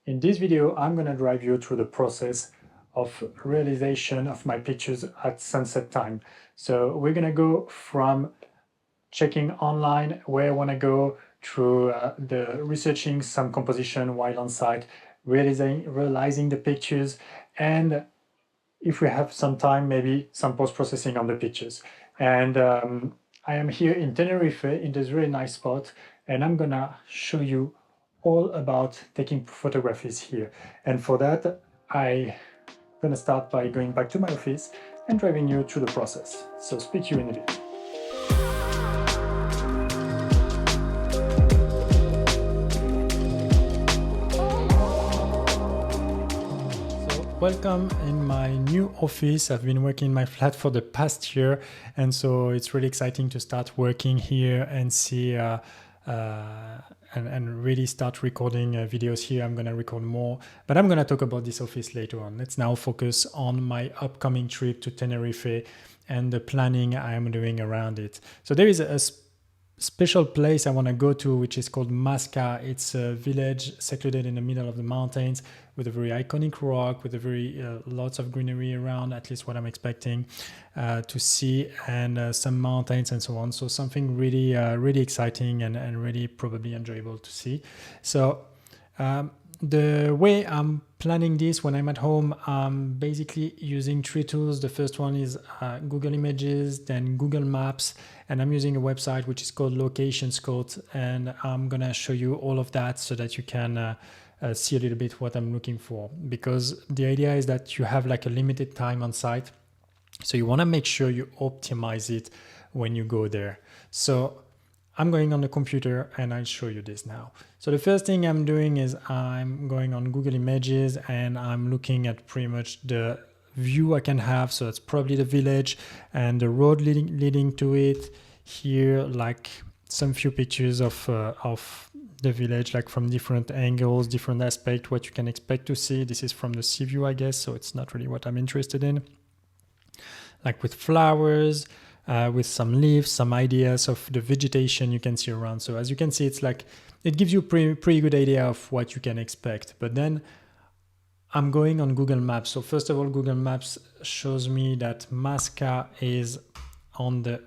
In this video, I'm going to drive you through the process of realization of my pictures at sunset time. So we're going to go from checking online where I want to go through the researching some composition while on site, realizing the pictures, and if we have some time, maybe some post-processing on the pictures. And I am here in Tenerife in this really nice spot, and I'm gonna show you all about taking photographies here. And for that, I'm gonna start by going back to my office and driving you through the process. So speak to you in a bit. Welcome in my new office. I've been working in my flat for the past year, and so it's really exciting to start working here and see and really start recording videos here. I'm going to record more, but I'm going to talk about this office later on. Let's now focus on my upcoming trip to Tenerife and the planning I am doing around it. So there is a special place I want to go to, which is called Masca. It's a village secluded in the middle of the mountains with a very iconic rock, with a very lots of greenery around, at least what I'm expecting to see, and some mountains and so on. So something really, really exciting and really probably enjoyable to see. So the way I'm planning this when I'm at home, I'm basically using three tools. The first one is Google Images, then Google Maps, and I'm using a website which is called Location Scout, and I'm gonna show you all of that so that you can see a little bit what I'm looking for, because the idea is that you have like a limited time on site, so you want to make sure you optimize it when you go there. So I'm going on the computer and I'll show you this now. So the first thing I'm doing is I'm going on Google Images and I'm looking at pretty much the view I can have. So it's probably the village and the road leading to it. Here, like some few pictures of the village, like from different angles, different aspects, what you can expect to see. This is from the sea view, I guess, so it's not really what I'm interested in. Like with flowers, with some leaves, some ideas of the vegetation you can see around. So as you can see, it's like, it gives you pretty good idea of what you can expect. But then I'm going on Google Maps. So first of all, Google Maps shows me that Masca is on the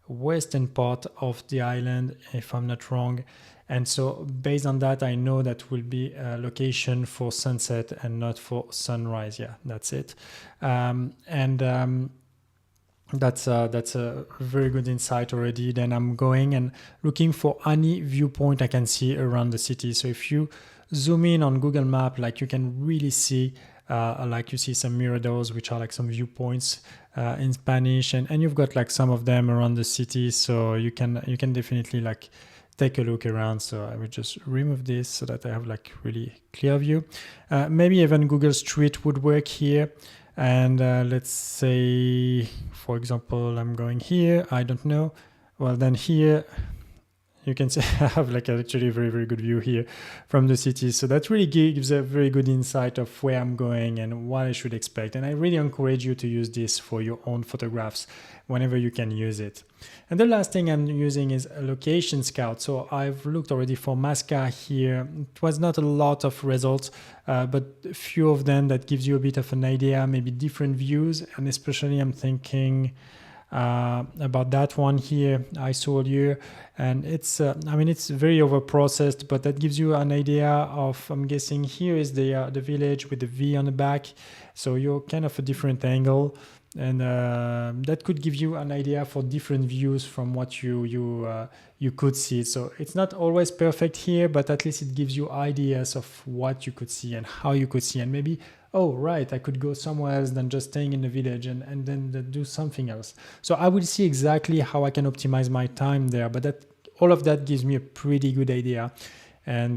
western part of the island, if I'm not wrong. And so based on that, I know that will be a location for sunset and not for sunrise. Yeah, that's it. That's a very good insight already. Then I'm going and looking for any viewpoint I can see around the city. So if you zoom in on Google Map, like you can really see, like you see some miradors, which are like some viewpoints in Spanish, and you've got like some of them around the city. So you can definitely like take a look around. So I will just remove this so that I have like really clear view. Maybe even Google Street would work here. And let's say, for example, I'm going here, I don't know. Well, then here you can see I have like actually a very, very good view here from the city. So that really gives a very good insight of where I'm going and what I should expect. And I really encourage you to use this for your own photographs whenever you can use it. And the last thing I'm using is a Location Scout. So I've looked already for Masca here. It was not a lot of results, but a few of them that gives you a bit of an idea, maybe different views. And especially I'm thinking about that one here I saw here, and it's I mean, it's very over processed, but that gives you an idea of, I'm guessing here is the village with the V on the back, so you're kind of a different angle, and that could give you an idea for different views from what you could see. So it's not always perfect here, but at least it gives you ideas of what you could see and how you could see, and maybe, oh, right, I could go somewhere else than just staying in the village and then do something else. So I will see exactly how I can optimize my time there, but that all of that gives me a pretty good idea. And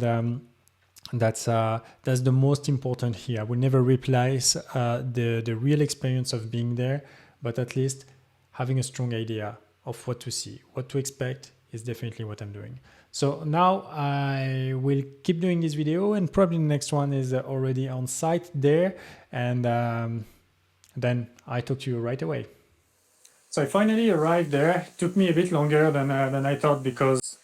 that's the most important here. I will never replace the real experience of being there, but at least having a strong idea of what to see, what to expect is definitely what I'm doing. So now I will keep doing this video, and probably the next one is already on site there, and then I talk to you right away. So I finally arrived there. It took me a bit longer than I thought, because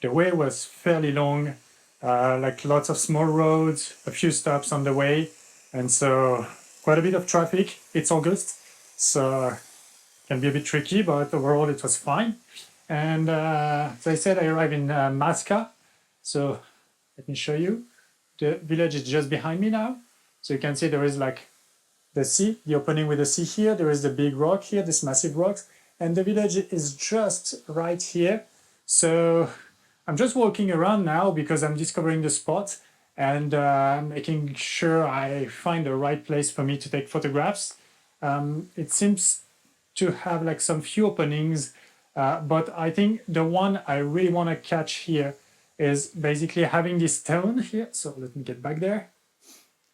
the way was fairly long like lots of small roads, a few stops on the way, and so quite a bit of traffic. It's August, so it can be a bit tricky, but overall it was fine. And as I said, I arrived in Masca, so let me show you. The village is just behind me now, so you can see there is like the sea, the opening with the sea here. There is the big rock here, this massive rocks, and the village is just right here. So I'm just walking around now because I'm discovering the spot and making sure I find the right place for me to take photographs. It seems to have like some few openings, but I think the one I really want to catch here is basically having this stone here. So let me get back there.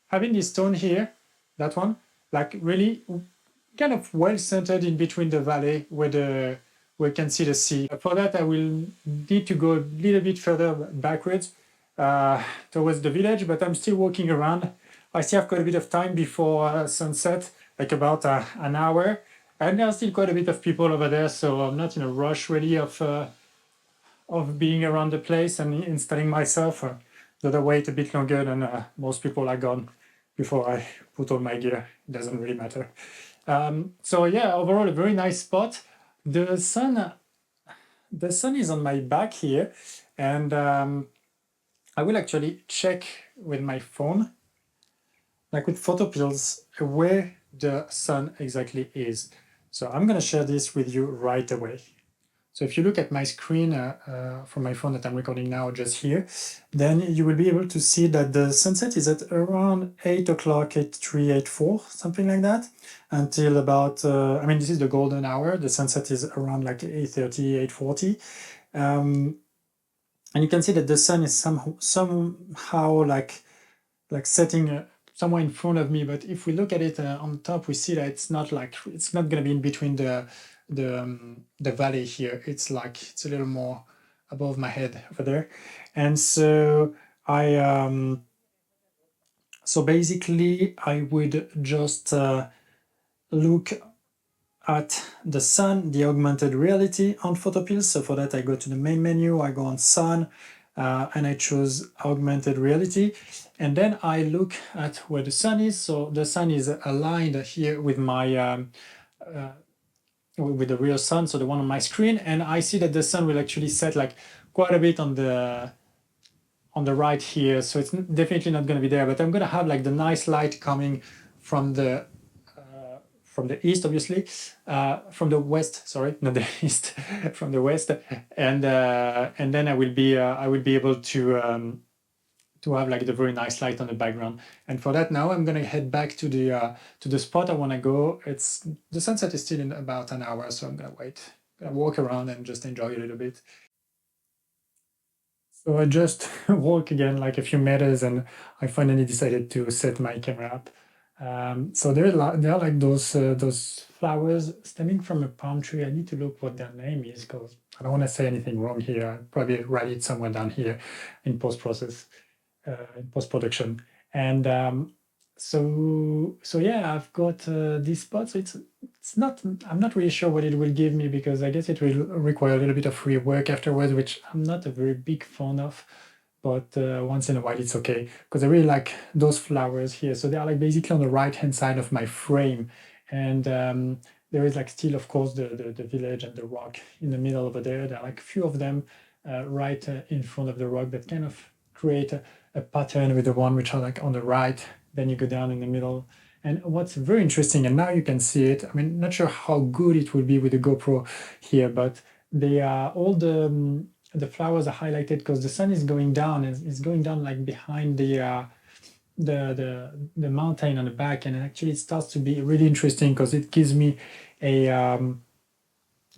Having this stone here, that one, like really kind of well centered in between the valley where you can see the sea. For that, I will need to go a little bit further backwards towards the village, but I'm still walking around. I still have quite a bit of time before sunset, like about an hour. And there's still quite a bit of people over there, so I'm not in a rush really of being around the place and installing myself. Gotta wait a bit longer than most people are gone before I put all my gear. It doesn't really matter. So yeah, overall a very nice spot. The sun, the sun is on my back here, and I will actually check with my phone, like with photo pills, where the sun exactly is. So I'm gonna share this with you right away. So if you look at my screen from my phone that I'm recording now just here, then you will be able to see that the sunset is at around 8 o'clock, 8:03, 8:04, something like that, until about, I mean, this is the golden hour. The sunset is around like 8:30, 8:40. And you can see that the sun is somehow like setting somewhere in front of me. But if we look at it on top, we see that it's not going to be in between the valley here. It's like it's a little more above my head over there. And so so basically I would just look at the sun, the augmented reality on PhotoPills. So for that, I go to the main menu, I go on sun, and I choose augmented reality. And then I look at where the sun is. So the sun is aligned here with my with the real sun, so the one on my screen, and I see that the sun will actually set like quite a bit on the right here. So it's definitely not going to be there, but I'm going to have like the nice light coming from the east, obviously, from the west. Sorry, not the east, from the west, and then I will be able to have like the very nice light on the background. And for that, now I'm gonna head back to the spot I want to go. It's the sunset is still in about an hour, so I'm gonna wait, gonna walk around and just enjoy a little bit. So I just walk again like a few meters, and I finally decided to set my camera up. So there are like those flowers stemming from a palm tree. I need to look what their name is because I don't want to say anything wrong here. I'll probably write it somewhere down here in in post production. And so yeah, I've got this spot. So it's not. I'm not really sure what it will give me because I guess it will require a little bit of rework afterwards, which I'm not a very big fan of. But once in a while, it's okay because I really like those flowers here. So they are like basically on the right hand side of my frame, and there is like still, of course, the village and the rock in the middle over there. There are like a few of them right in front of the rock that kind of create a pattern with the one which are like on the right. Then you go down in the middle. And what's very interesting, and now you can see it. I mean, not sure how good it will be with the GoPro here, but they are all the flowers are highlighted because the sun is going down, and it's going down like behind the mountain on the back, and actually it starts to be really interesting because it gives me a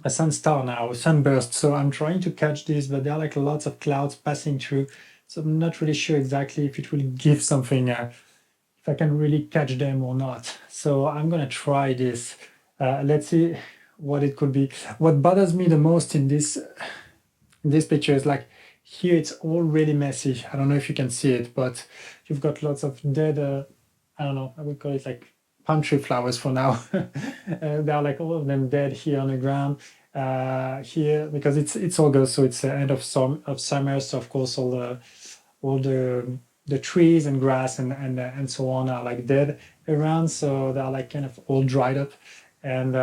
sun star now, a sunburst. So I'm trying to catch this, but there are like lots of clouds passing through. So I'm not really sure exactly if it will give something, if I can really catch them or not. So I'm gonna try this. Let's see what it could be. What bothers me the most in this picture is like here it's all really messy. I don't know if you can see it, but you've got lots of dead, I don't know, I would call it like palm tree flowers for now. They are like all of them dead here on the ground here because it's August, so it's the end of summer. So of course all all the trees and grass and so on are like dead around, so they're like kind of all dried up, and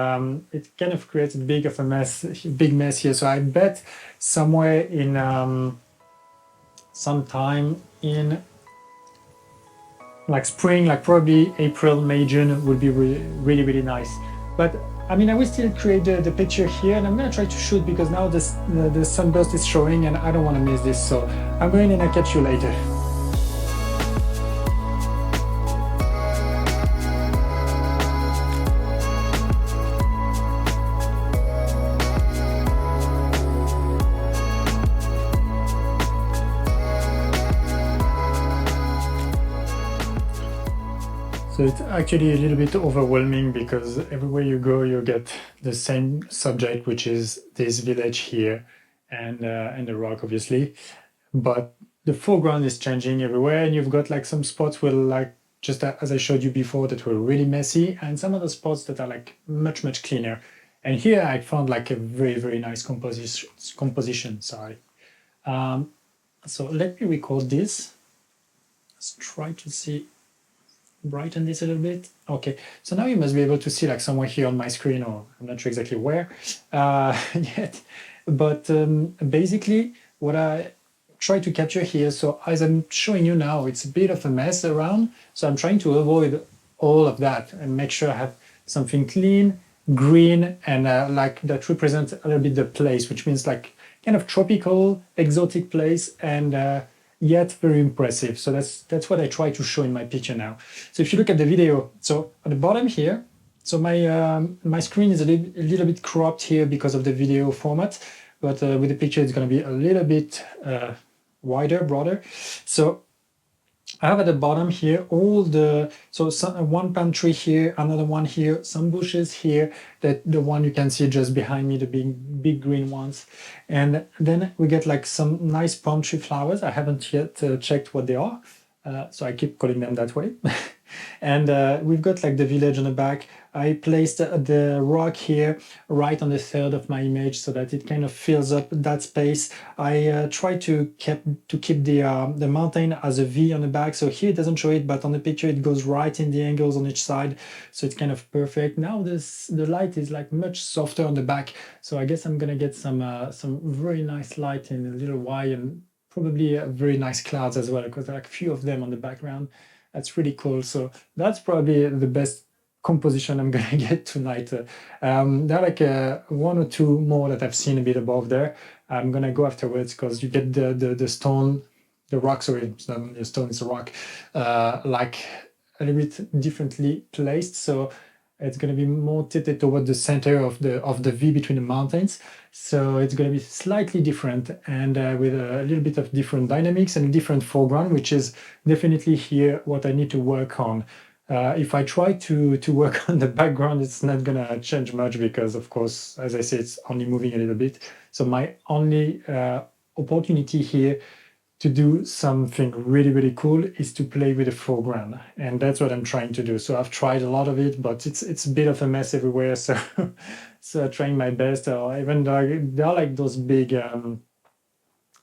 it kind of creates a big mess here. So I bet somewhere in sometime in like spring, like probably April, May, June would be really nice. But I mean, I will still create the picture here, and I'm gonna try to shoot because now the sunburst is showing and I don't want to miss this. So I'm going, and I'll catch you later. So it's actually a little bit overwhelming because everywhere you go, you get the same subject, which is this village here and the rock, obviously. But the foreground is changing everywhere, and you've got like some spots where, like just as I showed you before, that were really messy, and some other spots that are like much cleaner. And here I found like a very nice composition. Sorry. So let me record this. Let's try to see. Brighten this a little bit. Okay, so now you must be able to see like somewhere here on my screen, or I'm not sure exactly where yet, but basically what I try to capture here, so as I'm showing you now, it's a bit of a mess around, so I'm trying to avoid all of that and make sure I have something clean, green, and like that represents a little bit the place, which means like kind of tropical, exotic place, and yet very impressive. So that's what I try to show in my picture now. So if you look at the video, so at the bottom here, so my screen is a little bit cropped here because of the video format, but with the picture it's going to be a little bit wider, broader. So I have at the bottom here all one palm tree here, another one here, some bushes here, that the one you can see just behind me, the big green ones, and then we get like some nice palm tree flowers. I haven't yet checked what they are, so I keep calling them that way. And we've got like the village on the back. I placed the rock here right on the third of my image so that it kind of fills up that space. I try to keep the mountain as a V on the back. So here it doesn't show it, but on the picture it goes right in the angles on each side. So it's kind of perfect. Now the light is like much softer on the back. So I guess I'm gonna get some very nice light in a little while, and probably very nice clouds as well, because there are like a few of them on the background. That's really cool. So that's probably the best composition I'm gonna get tonight. There are like one or two more that I've seen a bit above there. I'm gonna go afterwards because you get the stone, the rock. Sorry, it's not a stone, it's a rock. Like a little bit differently placed. So it's going to be more tilted toward the center of the V between the mountains. So it's going to be slightly different, and with a little bit of different dynamics and a different foreground, which is definitely here what I need to work on. If I try to work on the background, it's not going to change much because, of course, as I say, it's only moving a little bit. So my only opportunity here to do something really cool is to play with the foreground, and that's what I'm trying to do. So I've tried a lot of it, but it's a bit of a mess everywhere. So so trying my best. Even there are like those big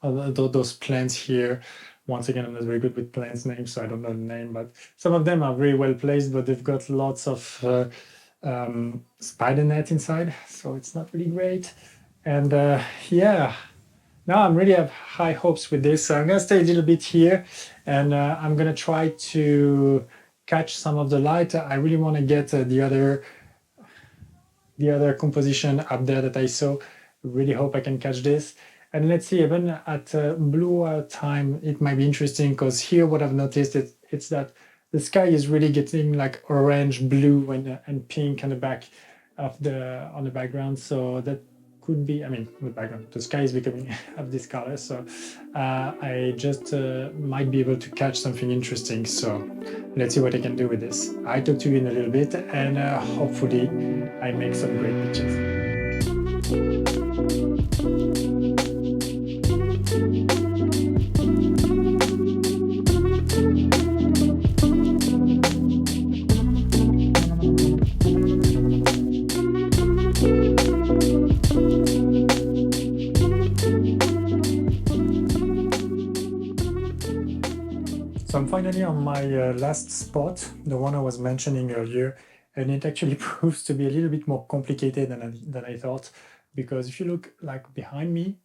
those plants here. Once again, I'm not very good with plants names, so I don't know the name, but some of them are very well placed, but they've got lots of spider net inside, so it's not really great. And yeah. Now I'm really have high hopes with this. So I'm gonna stay a little bit here, and I'm gonna try to catch some of the light. I really want to get the other composition up there that I saw. Really hope I can catch this. And let's see, even at blue time, it might be interesting, because here what I've noticed it's that the sky is really getting like orange, blue, and pink on the back of on the background. So that could be, I mean, the background, the sky is becoming of this color, so I just might be able to catch something interesting. So let's see what I can do with this. I talk to you in a little bit, and hopefully I make some great pictures. finally on my last spot, the one I was mentioning earlier, and it actually proves to be a little bit more complicated than I thought, because if you look like behind me,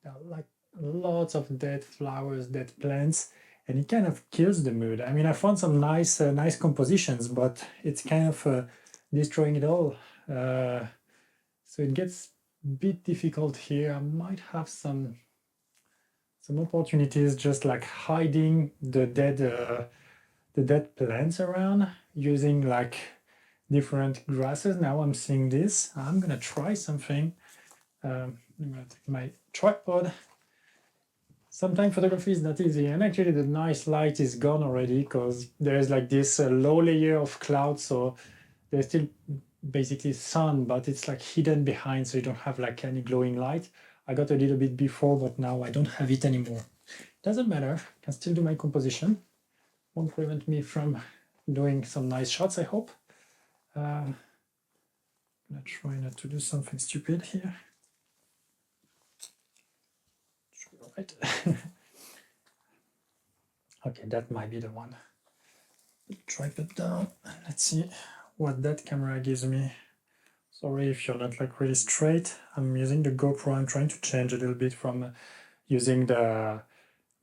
there are like lots of dead flowers, dead plants, and it kind of kills the mood. I mean, I found some nice compositions, but it's kind of destroying it all. So it gets a bit difficult here. I might have some opportunities just like hiding the dead plants around using like different grasses. Now I'm seeing this. I'm gonna try something. I'm gonna take my tripod. Sometimes photography is not easy, and actually the nice light is gone already because there's like this low layer of clouds, so there's still basically sun, but it's like hidden behind, so you don't have like any glowing light. I got a little bit before, but now I don't have it anymore. Doesn't matter, I can still do my composition. Won't prevent me from doing some nice shots, I hope. I'm gonna try not to do something stupid here. Right. Okay, that might be the one. Tripod down. Let's see what that camera gives me. Sorry if you're not like really straight. I'm using the GoPro. I'm trying to change a little bit from using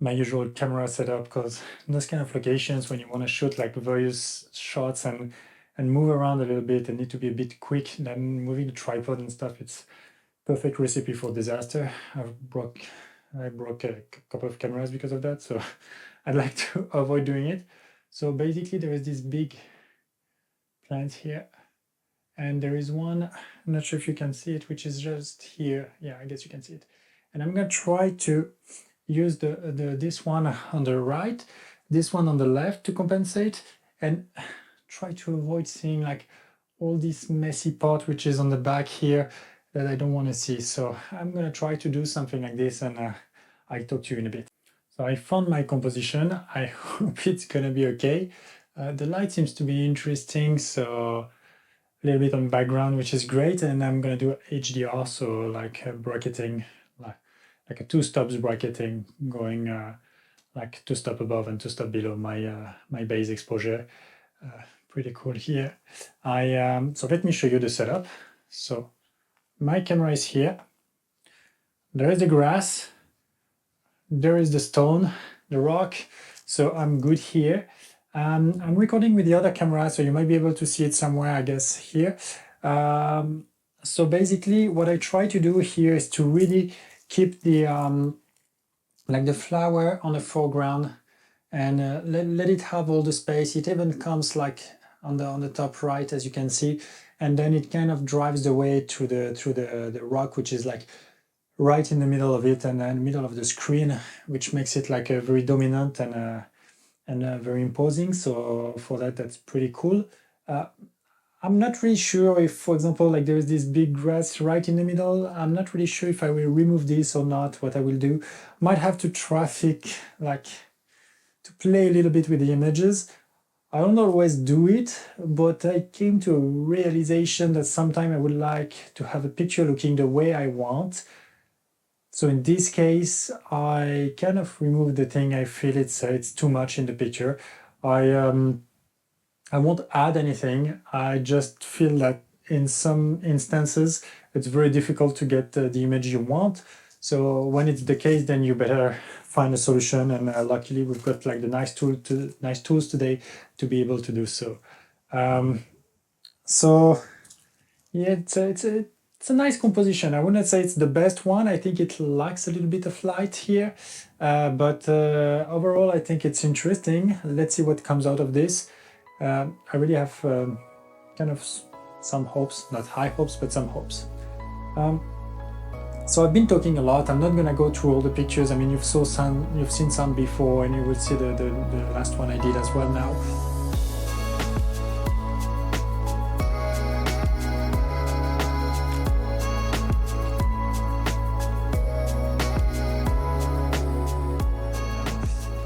my usual camera setup, because in those kind of locations when you want to shoot like various shots and move around a little bit and need to be a bit quick, then moving the tripod and stuff, it's perfect recipe for disaster. I broke a couple of cameras because of that, so I'd like to avoid doing it. So basically there is this big plant here, and there is one, I'm not sure if you can see it, which is just here. Yeah, I guess you can see it. And I'm gonna try to use this one on the right, this one on the left to compensate, and try to avoid seeing like all this messy part which is on the back here that I don't want to see. So I'm gonna try to do something like this, and I'll talk to you in a bit. So I found my composition. I hope it's gonna be okay. The light seems to be interesting, so a little bit on background, which is great. And I'm gonna do HDR, so like bracketing, like a 2 stops bracketing, going like 2 stops above and 2 stops below my base exposure. Pretty cool here. So let me show you the setup. So my camera is here. There is the grass. There is the stone, the rock. So I'm good here. I'm recording with the other camera, so you might be able to see it somewhere, I guess, here. So basically what I try to do here is to really keep the like the flower on the foreground, and let it have all the space. It even comes like on the top right, as you can see, and then it kind of drives the way through the rock, which is like right in the middle of it and in the middle of the screen, which makes it like a very dominant and very imposing. So for that, that's pretty cool. I'm not really sure if, for example, like there is this big grass right in the middle. I'm not really sure if I will remove this or not. What I will do, might have to like to play a little bit with the images. I don't always do it, but I came to a realization that sometimes I would like to have a picture looking the way I want. So in this case, I kind of remove the thing I feel it's too much in the picture. I won't add anything. I just feel that in some instances, it's very difficult to get the image you want. So when it's the case, then you better find a solution. And luckily, we've got like the nice tools today to be able to do so. So yeah, it's a nice composition. I wouldn't say it's the best one. I think it lacks a little bit of light here, but overall, I think it's interesting. Let's see what comes out of this. I really have kind of some hopes, not high hopes, but some hopes. So I've been talking a lot. I'm not gonna go through all the pictures. I mean, you've seen some before, and you will see the last one I did as well now.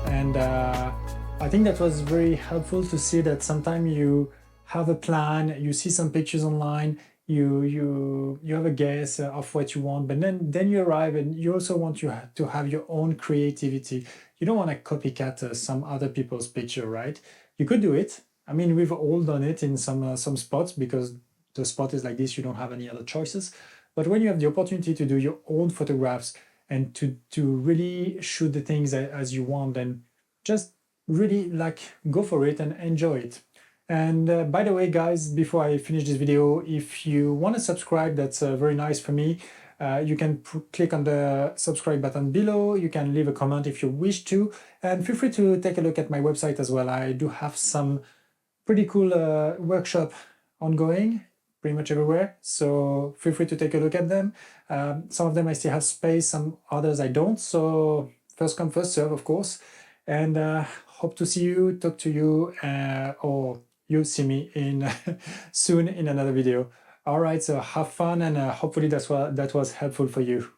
And I think that was very helpful to see that sometimes you have a plan, you see some pictures online, you have a guess of what you want, but then you arrive and you also want to have your own creativity. You don't want to copycat some other people's picture, right? You could do it. I mean, we've all done it in some spots because the spot is like this. You don't have any other choices. But when you have the opportunity to do your own photographs and to really shoot the things as you want, then just really like go for it and enjoy it. And by the way, guys, before I finish this video, if you want to subscribe, that's very nice for me. You can click on the subscribe button below. You can leave a comment if you wish to, and feel free to take a look at my website as well. I do have some pretty cool workshop ongoing pretty much everywhere, so feel free to take a look at them. Some of them I still have space, some others I don't, so first come first serve, of course. And hope to see you, talk to you, or you see me in soon in another video. All right, so have fun, and hopefully that was helpful for you.